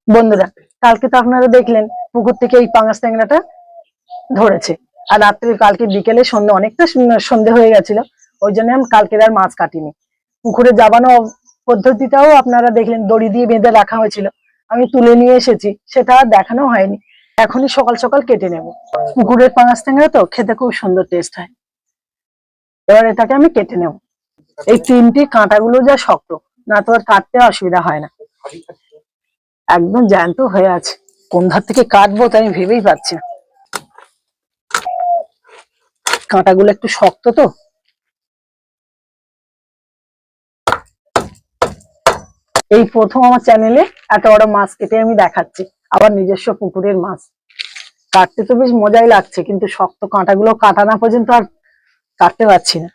বন্ধুরা, কালকে তো আপনারা দেখলেন পুকুর থেকে এই পাঙাশ ট্যাংরাটা ধরেছে। আর রাত্রে কালকে বিকেলে সন্ধ্যে অনেকটা সন্ধ্যে হয়ে গেছিল, ওই জন্য আমি কালকের আর মাছ কাটিনি। পুকুরে জাবানো পদ্ধতিটাও আপনারা দেখলেন, দড়ি দিয়ে বেঁধে রাখা হয়েছিল, আমি তুলে নিয়ে এসেছি, সেটা আর দেখানো হয়নি। এখনই সকাল সকাল কেটে নেব। পুকুরের পাঙাশ ট্যাংরা তো খেতে খুব সুন্দর টেস্ট হয়। এবার এটাকে আমি কেটে নেব। এই তিনটি কাঁটাগুলো যা শক্ত, না তো আর কাটতে অসুবিধা হয় না, একদম জ্যান্ত হয়ে আছে। কোন ধার থেকে কাটবো তাই আমি ভেবেই পাচ্ছি না। কাঁটাগুলো একটু শক্ত তো। এই প্রথম আমার চ্যানেলে এত বড় মাছ কেটে আমি দেখাচ্ছি, আবার নিজস্ব পুকুরের মাছ। কাটতে তো বেশ মজাই লাগছে, কিন্তু শক্ত কাঁটাগুলো কাটা না পর্যন্ত আর কাটতে পারছি না।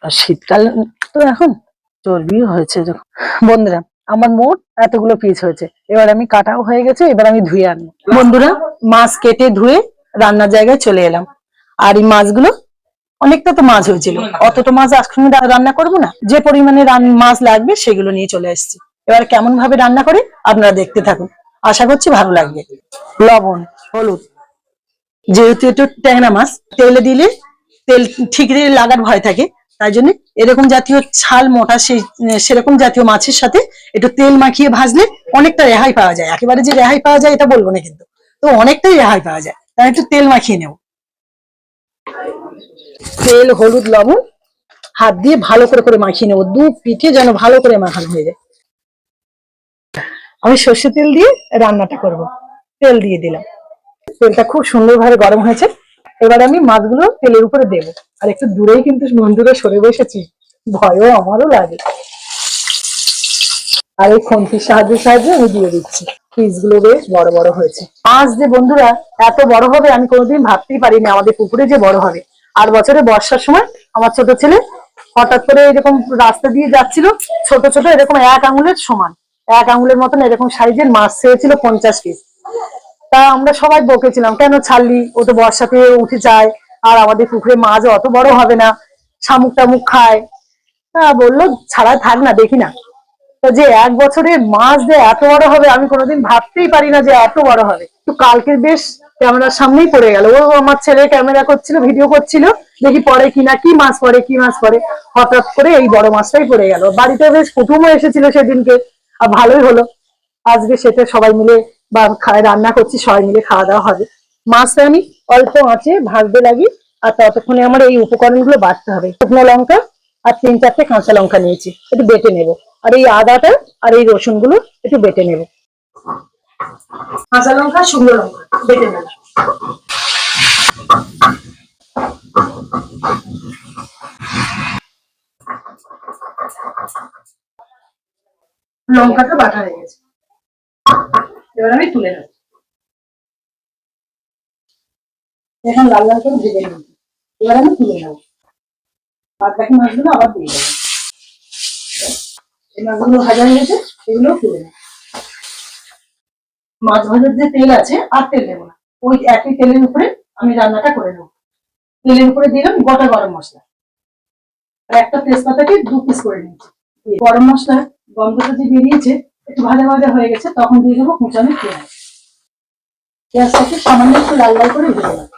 আর শীতকাল তো এখন, চর্বিও হয়েছে যখন। বন্ধুরা, আমার মোট এতগুলো পিস হয়েছে, এবার আমি কাটাও হয়ে গেছে, এবার আমি ধুয়ে আনবো। বন্ধুরা, মাছ কেটে ধুয়ে রান্নার জায়গায় চলে এলাম। আর এই মাছগুলো অনেকটা তো মাছ হয়েছিল, অতটা মাছ আজকে রান্না করবো না, যে পরিমাণে মাছ লাগবে সেগুলো নিয়ে চলে এসেছি। এবার কেমন ভাবে রান্না করে আপনারা দেখতে থাকুন, আশা করছি ভালো লাগবে। লবণ, হলুদ, যেহেতু একটু ট্যাংরা মাছ, তেলে দিলে তেল ঠিক লাগার ভয় থাকে, তাই জন্য এরকম জাতীয় ছাল মোটা সেরকম জাতীয় মাছের সাথে একটু তেল মাখিয়ে ভাজলে অনেকটা রেহাই পাওয়া যায়। একেবারে যে রেহাই পাওয়া যায় এটা বলবো না, কিন্তু তো অনেকটাই রেহাই পাওয়া যায়, তাই একটু তেল মাখিয়ে নেব। তেল, হলুদ, লবণ হাত দিয়ে ভালো করে করে মাখিয়ে নেবো, দু পিঠে যেন ভালো করে মাখানো হয়ে যায়। আমি সর্ষে তেল দিয়ে রান্নাটা করব। তেল দিয়ে দিলাম, তেলটা খুব সুন্দরভাবে গরম হয়েছে। এবার আমি মাছগুলো তেলের উপরে দেবো। আর একটু দূরেই কিন্তু বন্ধুরা সরে বসেছি, ভয়ও আমারও লাগে। আর এই খুন্তির সাহায্যে আমি দিয়ে দিচ্ছি। পিসগুলো বেশ বড় বড় হয়েছে। মাছ যে বন্ধুরা এত বড় হবে আমি কোনোদিন ভাবতেই পারিনি, আমাদের পুকুরে যে বড় হবে। আর বছরে বর্ষার সময় আমার ছোট ছেলে হঠাৎ করে এরকম রাস্তা দিয়ে যাচ্ছিল, ছোট ছোট এরকম 1 আঙুলের সমান, 1 আঙুলের মতন এরকম সাইজের মাছ চেয়েছিল 50 পিস। তা আমরা সবাই বকেছিলাম, কেন ছাড়লি, ও তো বর্ষাতে উঠে যায়, আর আমাদের পুকুরে মাছ অত বড় হবে না, শামুক টামুক খায়। তা বললো ছাড়া থাক না, দেখি না। তো যে 1 বছরের মাছ যে এত বড় হবে আমি কোনোদিন ভাবতেই পারি না যে এত বড় হবে। তো কালকে বেশ ক্যামেরার সামনেই পড়ে গেল, ও আমার ছেলে ক্যামেরা করছিল, ভিডিও করছিল, দেখি পরে কিনা, কি মাছ পড়ে কি মাছ পড়ে, হঠাৎ করে এই বড় মাছটাই পড়ে গেল। বাড়িতে বেশ কুটুমও এসেছিল সেদিনকে, আর ভালোই হলো। আজকে সেটা সবাই মিলে বা রান্না করছি, সবাই মিলে খাওয়া দাওয়া হবে। মাছটা আমি অল্প আঁচে ভাজতে লাগি, আর ততক্ষণে আমার এই উপকরণগুলো বাটতে হবে। শুকনো লঙ্কা আর 3-4টে কাঁচা লঙ্কা নিয়েছি, একটু বেটে নেব। আর এই আদাটা আর এই রসুন গুলো একটু বেটে নেব। কাঁচা লঙ্কা, শুকনো লঙ্কা বেটে নেব। লঙ্কাটা বাটা হয়ে গেছে, এবার আমি তুলে নেব। এখন লাল লাল করে ভেজে নেব, এবার আমি তুলে নেব। বাদ বাকি মাছগুলো আবার দিয়ে দেবো। এই মাছগুলো ভাজা হয়ে গেছে, এগুলো তুলে নেব। মাছ ভাজার যে তেল আছে আর তেল দেবো না, ওই একই তেলের উপরে আমি রান্নাটা করে নেব। তেলের উপরে দিলাম গোটা গরম মশলা, আর একটা তেজপাতাকে 2 পিস করে নিয়েছি। গরম মশলার গন্ধটা যে বেরিয়েছে, একটু ভাজা ভাজা হয়ে গেছে, তখন দিয়ে দেবো কুচানো পেঁয়াজ। পেঁয়াজটাকে সামান্য একটু লাল লাল করে ভেজে নেব।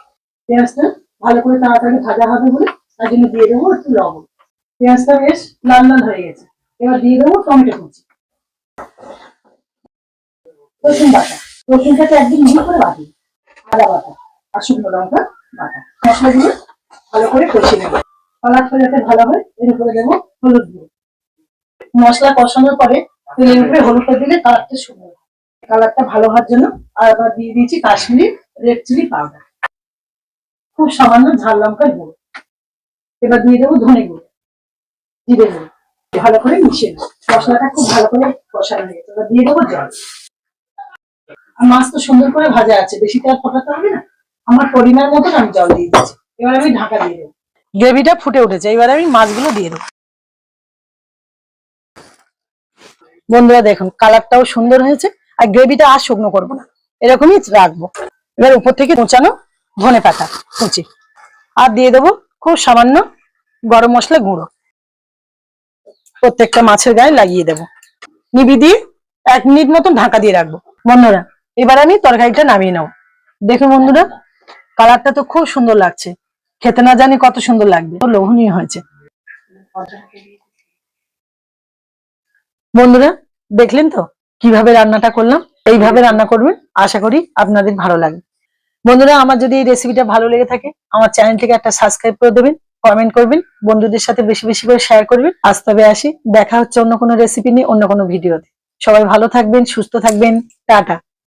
পেঁয়াজটা ভালো করে তাড়াতাড়ি ভাজা হবে বলে তার জন্য দিয়ে দেবো একটু লবণ। পেঁয়াজটা বেশ লাল লাল হয়ে গেছে, এবার দিয়ে দেবো টমেটো কুচি, রসুন বাটা, রসুনটাকে একদম মিহি করে বাটি, আদা বাটা আর শুকনো লঙ্কা বাটা। মশলাগুলো ভালো করে কষিয়ে নেবো, কালারটা যাতে ভালো হয় এর উপরে দেবো হলুদ গুঁড়ো। মশলা কষানোর পরে তেলের উপরে হলুদটা দিলে কালারটা সুন্দর, কালারটা ভালো হওয়ার জন্য আর আবার দিয়ে দিয়েছি কাশ্মীরি রেড চিলি পাউডার, খুব সামান্য ঝাল লঙ্কার গুঁড়ো। এবার দিয়ে দেবো ধনে গুঁড়ো, জিরে গুঁড়ো, ভালো করে মিশিয়ে নেবো। মশলাটা খুব ভালো করে কষানো হয়ে গেছে, এবার দিয়ে দেবো জল। আর মাছ তো সুন্দর করে ভাজা আছে, বেশি তো আর ফোটাতে হবে না, আমার পরিমাণ মতন আমি জল দিয়ে দিচ্ছি। এবার আমি ঢাকা দিয়ে দেবো। গ্রেভিটা ফুটে উঠেছে, এবার আমি মাছগুলো দিয়ে দেবো। বন্ধুরা দেখুন, কালারটাও সুন্দর হয়েছে, আর গ্রেভিটা আর শুকনো করবো না, এরকমই রাখবো। এবার উপর থেকে কোচানো ধনে পাতা কুচি, আর দিয়ে দেবো খুব সামান্য গরম মশলা গুঁড়ো। প্রত্যেকটা মাছের গায়ে লাগিয়ে দেবো, নিভিয়ে দিয়ে 1 মিনিট মতন ঢাকা দিয়ে রাখবো। বন্ধুরা এবার আমি তরকারিটা নামিয়ে নেবো। দেখুন বন্ধুরা, কালারটা তো খুব সুন্দর লাগছে, খেতে না জানি কত সুন্দর লাগবে, লোভনীয় হয়েছে। বন্ধুরা দেখলেন তো কিভাবে রান্নাটা করলাম, এইভাবে রান্না করবেন, আশা করি আপনাদের ভালো লাগবে। বন্ধুরা আমার যদি এই রেসিপিটা ভালো লেগে থাকে আমার চ্যানেলটিকে একটা সাবস্ক্রাইব করে দেবেন, কমেন্ট করবেন, বন্ধুদের সাথে বেশি বেশি করে শেয়ার করবেন। আজ তবে আসি, দেখা হচ্ছে অন্য কোনো রেসিপি নিয়ে অন্য কোনো ভিডিওতে। সবাই ভালো থাকবেন, সুস্থ থাকবেন, টাটা।